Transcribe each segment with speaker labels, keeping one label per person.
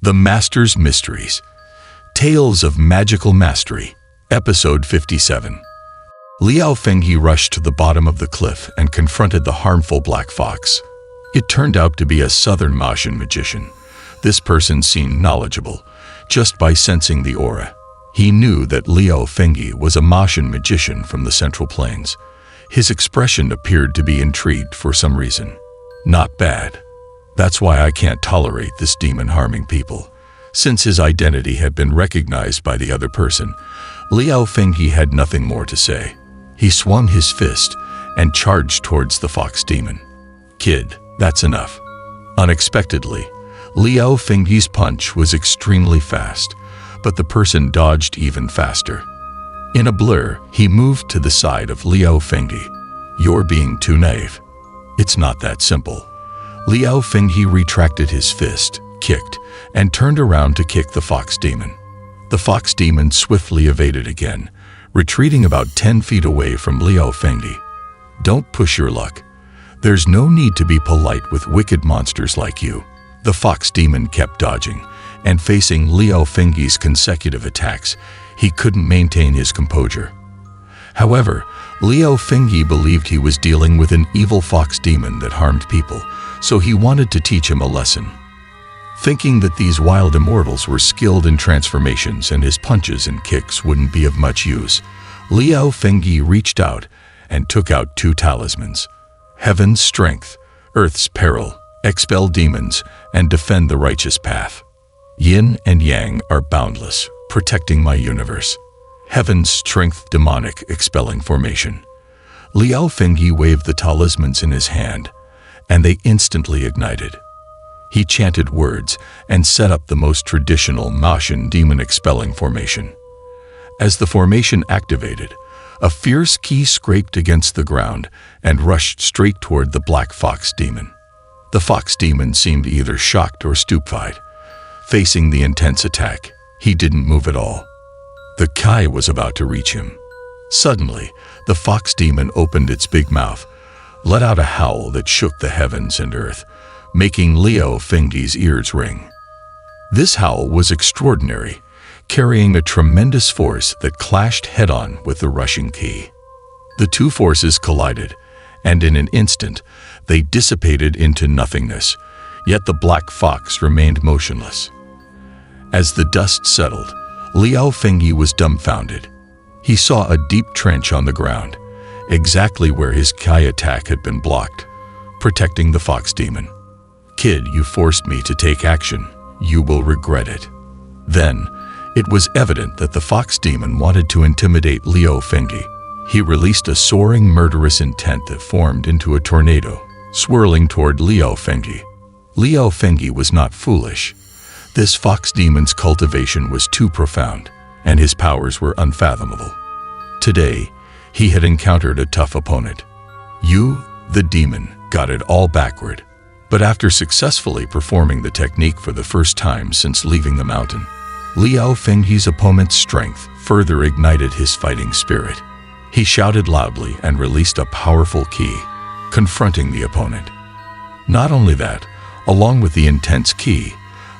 Speaker 1: The Master's Mysteries. Tales of Magical Mastery. Episode 57. Liao Fengyi rushed to the bottom of the cliff and confronted the harmful black fox. It turned out to be a southern Maotian magician. This person seemed knowledgeable, just by sensing the aura. He knew that Liao Fengyi was a Maotian magician from the Central Plains. His expression appeared to be intrigued for some reason. Not bad. That's why I can't tolerate this demon harming people. Since his identity had been recognized by the other person, Liao Fengyi had nothing more to say. He swung his fist and charged towards the fox demon. Kid, that's enough. Unexpectedly, Liao Fengyi's punch was extremely fast, but the person dodged even faster. In a blur, he moved to the side of Liao Fengyi. You're being too naive. It's not that simple. Liao Fengyi retracted his fist, kicked, and turned around to kick the fox demon. The fox demon swiftly evaded again, retreating about 10 feet away from Liao Fengyi. Don't push your luck. There's no need to be polite with wicked monsters like you. The fox demon kept dodging, and facing Liao Fengyi's consecutive attacks, he couldn't maintain his composure. However, Liao Fengyi believed he was dealing with an evil fox demon that harmed people, so he wanted to teach him a lesson. Thinking that these wild immortals were skilled in transformations and his punches and kicks wouldn't be of much use, Liao Fengyi reached out and took out 2 talismans. Heaven's strength, earth's peril, expel demons, and defend the righteous path. Yin and yang are boundless, protecting my universe. Heaven's strength, demonic, expelling formation. Liao Fengyi waved the talismans in his hand, and they instantly ignited. He chanted words and set up the most traditional Maotian demon-expelling formation. As the formation activated, a fierce ki scraped against the ground and rushed straight toward the black fox demon. The fox demon seemed either shocked or stupefied. Facing the intense attack, he didn't move at all. The Kai was about to reach him. Suddenly, the fox demon opened its big mouth, let out a howl that shook the heavens and earth, making Liao Fengyi's ears ring. This howl was extraordinary, carrying a tremendous force that clashed head-on with the rushing ki. The 2 forces collided, and in an instant, they dissipated into nothingness, yet the black fox remained motionless. As the dust settled, Liao Fengyi was dumbfounded. He saw a deep trench on the ground, exactly where his Kai attack had been blocked, protecting the fox demon. Kid, you forced me to take action. You will regret it. Then, it was evident that the fox demon wanted to intimidate Liao Fengyi. He released a soaring, murderous intent that formed into a tornado, swirling toward Liao Fengyi. Liao Fengyi was not foolish. This fox demon's cultivation was too profound, and his powers were unfathomable. Today, he had encountered a tough opponent. You, the demon, got it all backward. But after successfully performing the technique for the first time since leaving the mountain, Liao Fengyi's opponent's strength further ignited his fighting spirit. He shouted loudly and released a powerful ki, confronting the opponent. Not only that, along with the intense ki,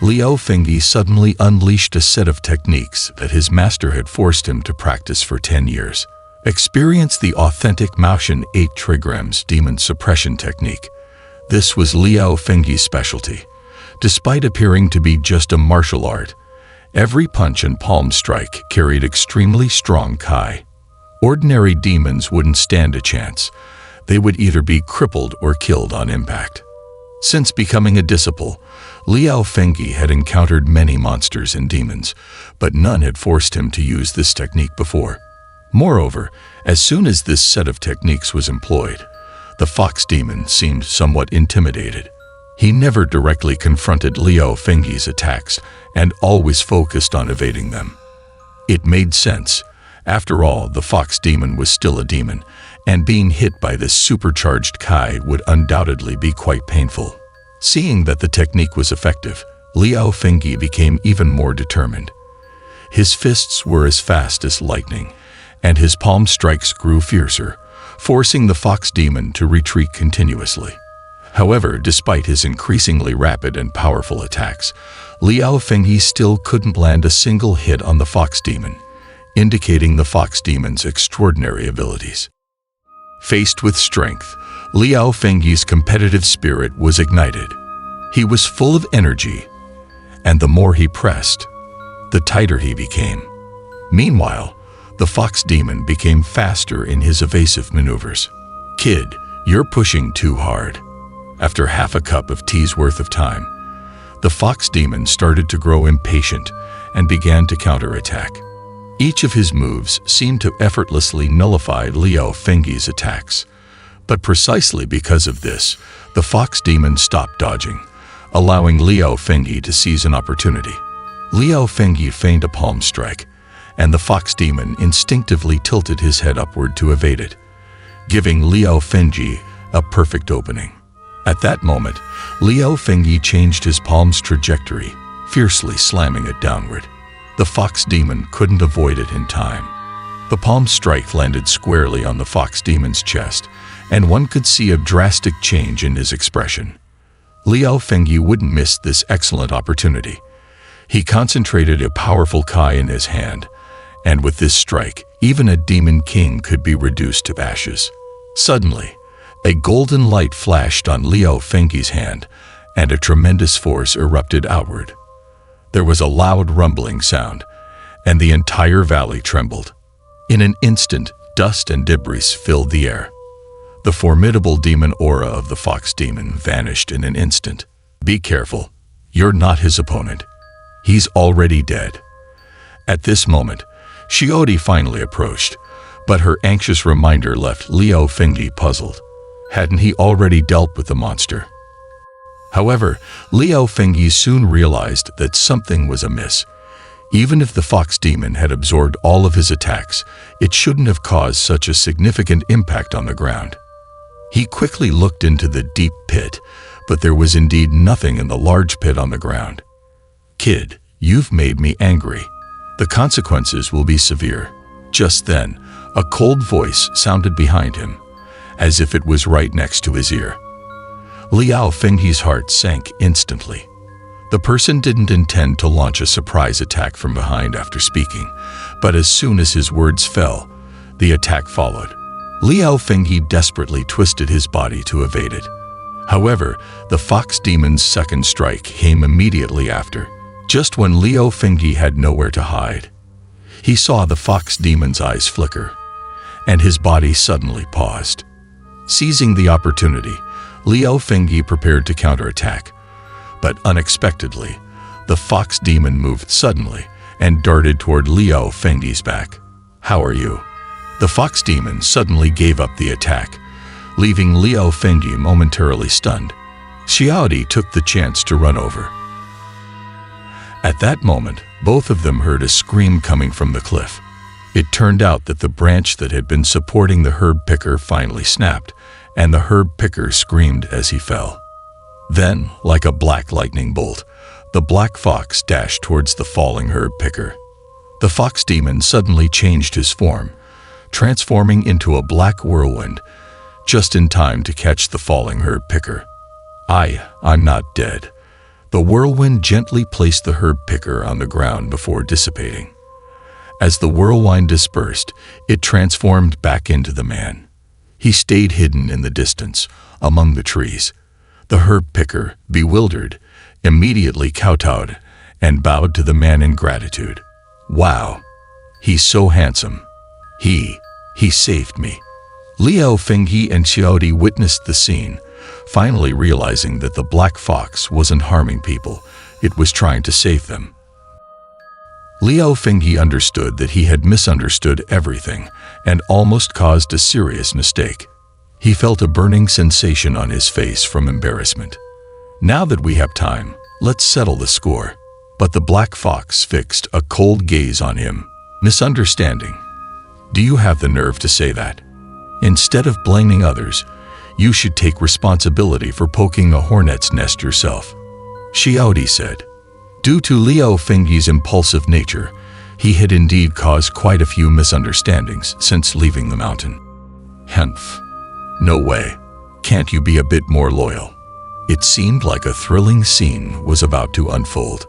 Speaker 1: Liao Fengyi suddenly unleashed a set of techniques that his master had forced him to practice for 10 years. Experience the authentic Maotian 8 trigrams demon suppression technique. This was Liao Fengyi's specialty. Despite appearing to be just a martial art, every punch and palm strike carried extremely strong Kai. Ordinary demons wouldn't stand a chance. They would either be crippled or killed on impact. Since becoming a disciple, Liao Fengyi had encountered many monsters and demons, but none had forced him to use this technique before. Moreover, as soon as this set of techniques was employed, the fox demon seemed somewhat intimidated. He never directly confronted Liao Fengyi's attacks and always focused on evading them. It made sense. After all, the fox demon was still a demon, and being hit by this supercharged Kai would undoubtedly be quite painful. Seeing that the technique was effective, Liao Fengyi became even more determined. His fists were as fast as lightning, and his palm strikes grew fiercer, forcing the fox demon to retreat continuously. However, despite his increasingly rapid and powerful attacks, Liao Fengyi still couldn't land a single hit on the fox demon, indicating the fox demon's extraordinary abilities. Faced with strength, Liao Fengyi's competitive spirit was ignited. He was full of energy, and the more he pressed, the tighter he became. Meanwhile, the fox demon became faster in his evasive maneuvers. "Kid, you're pushing too hard." After half a cup of tea's worth of time, the fox demon started to grow impatient and began to counterattack. Each of his moves seemed to effortlessly nullify Liao Fengyi's attacks. But precisely because of this, the fox demon stopped dodging, allowing Liao Fengyi to seize an opportunity. Liao Fengyi feigned a palm strike, and the fox demon instinctively tilted his head upward to evade it, giving Liao Fengyi a perfect opening. At that moment, Liao Fengyi changed his palm's trajectory, fiercely slamming it downward. The fox demon couldn't avoid it in time. The palm strike landed squarely on the fox demon's chest, and one could see a drastic change in his expression. Liao Fengyi wouldn't miss this excellent opportunity. He concentrated a powerful Kai in his hand, and with this strike, even a demon king could be reduced to ashes. Suddenly, a golden light flashed on Liao Fengyi's hand, and a tremendous force erupted outward. There was a loud rumbling sound, and the entire valley trembled. In an instant, dust and debris filled the air. The formidable demon aura of the fox demon vanished in an instant. "Be careful, you're not his opponent. He's already dead." At this moment, Xiaodi finally approached, but her anxious reminder left Liao Fengyi puzzled. Hadn't he already dealt with the monster? However, Liao Fengyi soon realized that something was amiss. Even if the fox demon had absorbed all of his attacks, it shouldn't have caused such a significant impact on the ground. He quickly looked into the deep pit, but there was indeed nothing in the large pit on the ground. "Kid, you've made me angry. The consequences will be severe." Just then, a cold voice sounded behind him, as if it was right next to his ear. Liao Fengyi's heart sank instantly. The person didn't intend to launch a surprise attack from behind after speaking, but as soon as his words fell, the attack followed. Liao Fengyi desperately twisted his body to evade it. However, the fox demon's second strike came immediately after, just when Liao Fengyi had nowhere to hide. He saw the fox demon's eyes flicker, and his body suddenly paused. Seizing the opportunity, Liao Fengyi prepared to counterattack. But unexpectedly, the fox demon moved suddenly and darted toward Liao Fengyi's back. "How are you?" The fox demon suddenly gave up the attack, leaving Liao Fengyi momentarily stunned. Xiaodi took the chance to run over. At that moment, both of them heard a scream coming from the cliff. It turned out that the branch that had been supporting the herb picker finally snapped, and the herb picker screamed as he fell. Then, like a black lightning bolt, the black fox dashed towards the falling herb picker. The fox demon suddenly changed his form, transforming into a black whirlwind, just in time to catch the falling herb picker. I'm not dead." The whirlwind gently placed the herb picker on the ground before dissipating. As the whirlwind dispersed, it transformed back into the man. He stayed hidden in the distance, among the trees. The herb picker, bewildered, immediately kowtowed and bowed to the man in gratitude. "Wow, he's so handsome. He saved me." Liao Fengyi and Xiaodi witnessed the scene, finally realizing that the black fox wasn't harming people, it was trying to save them. Liao Fengyi understood that he had misunderstood everything and almost caused a serious mistake. He felt a burning sensation on his face from embarrassment. "Now that we have time, let's settle the score." But the black fox fixed a cold gaze on him. "Misunderstanding? Do you have the nerve to say that? Instead of blaming others, you should take responsibility for poking a hornet's nest yourself," Xiaodi said. Due to Liao Fengyi's impulsive nature, he had indeed caused quite a few misunderstandings since leaving the mountain. "Humph. No way. Can't you be a bit more loyal?" It seemed like a thrilling scene was about to unfold.